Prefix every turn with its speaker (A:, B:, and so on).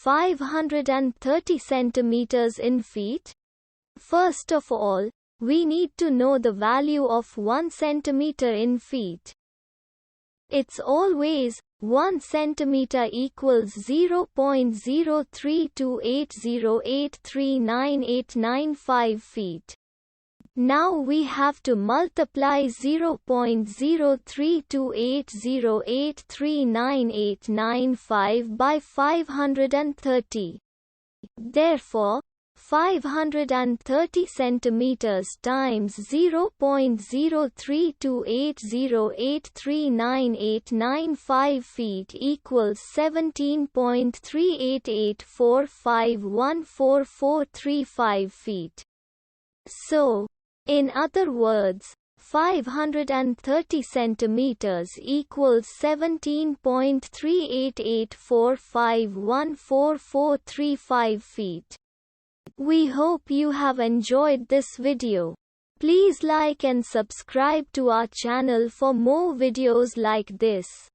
A: 530 centimeters in feet? First of all, we need to know the value of 1 centimeter in feet. It's always 1 centimeter equals 0.03280839895 feet. Now we have to multiply 0.03280839895 by 530. Therefore, 530 centimeters times 0.03280839895 feet equals 17.3884514435 feet. So, in other words, 530 centimeters equals 17.3884514435 feet. We hope you have enjoyed this video. Please like and subscribe to our channel for more videos like this.